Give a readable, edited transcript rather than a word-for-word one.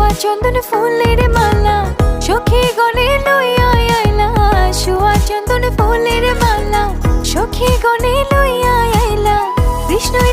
শুয়া চন্দন ফুলের মালা সখী গনে লইয়া আইলা, শুয়া চন্দন ফুলের মালা সখী গনে লইয়া আইলা। কৃষ্ণই